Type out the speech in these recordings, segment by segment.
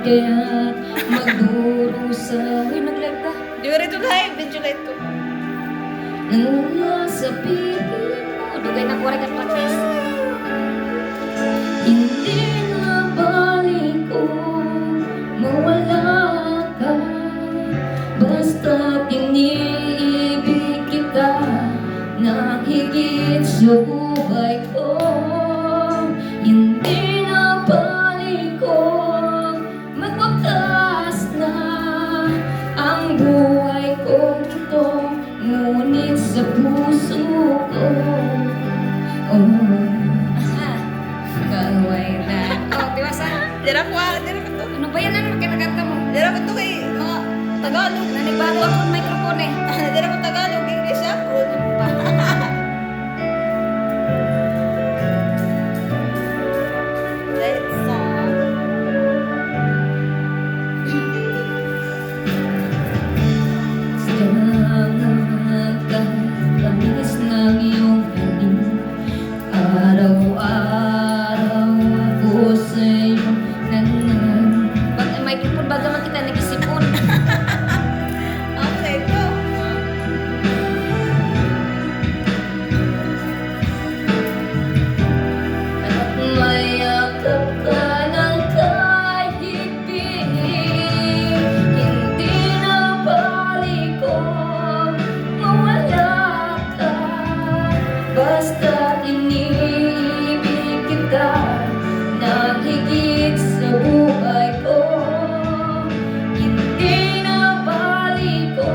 kaya't magdurusa. Uy, nag-live ka. Di ba rito live? Video live to. Nangula sa piling mo. Dugay na kuwari ka practice. Hindi na balik ko mawala ka. Basta't iniibig kita na higit sa buhay ko. Hindi na balik ko magwakas na ang buhay ko ito. Ngunit sa puso ko, kaway na. Diwasa. Dira ko to. Ano ba yan? Ano kinakanta mo? Dira ko to kay mga Tagalog. Nanibago akong microphone eh. Dira ko Tagalog, English ako. Let's song. Salamat kahit tamis ng iyong galing. Araw-araw ako sa'yo nanan. Bakit ang microphone baga man kita nag-isipon? Ako na ito. At mayakap ka ng kahit-piling. Hindi na balik ko mawala ka. Basta't iniibig kita na higit sa buhay ko. Hindi na balik ko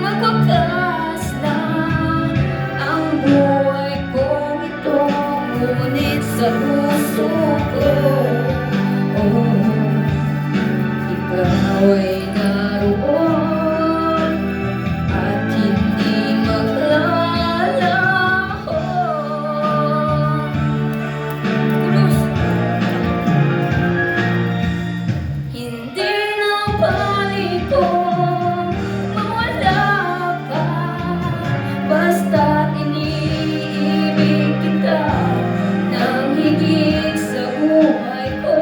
magwakas na ang buhay ko ito. Ngunit sa puso ko, ikaw ay naroon at hindi maglalaho. Chorus. Hindi na balik ko mawala ka. Basta't iniibig kita ng higit sa buhay ko.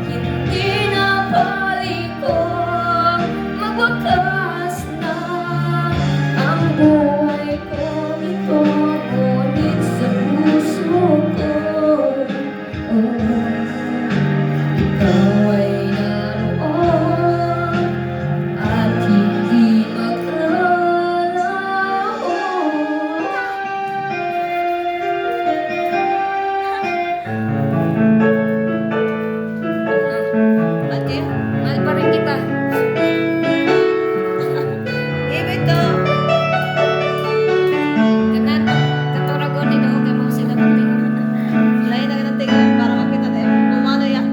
Hindi na balik ko magwakas na ang buhay ko ito. Ngunit sa puso ko, ikaw ay naroon at hindi maglalaho. Ate, Mahal pa rin kita. ibig to. Kanan, katuragon ni Dao kay mo sila pati. Lain na ganun tingin para makita tayo. Kumano ya.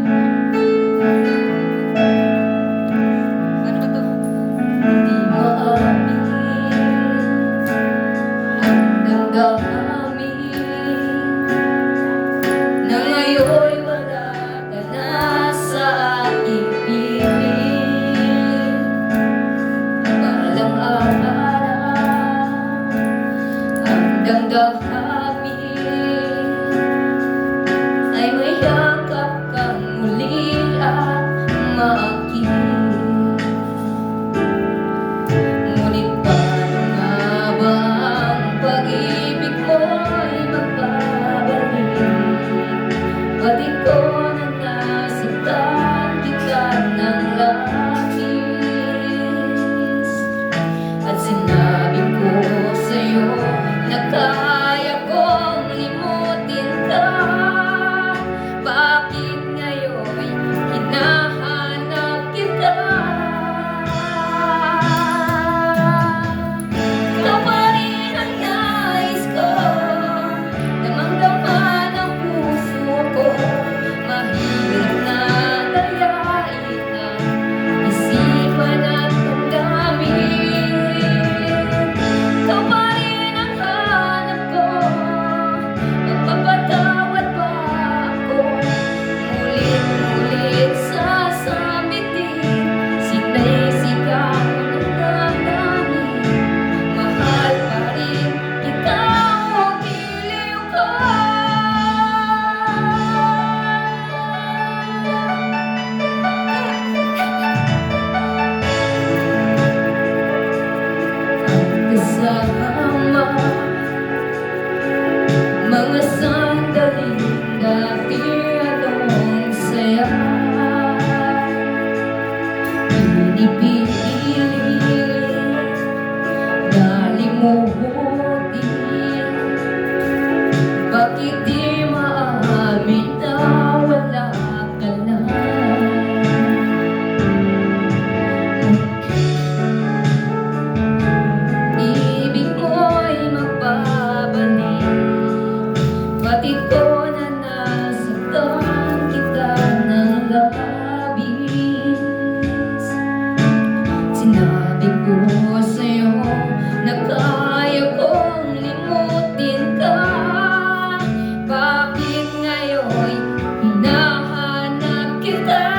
kita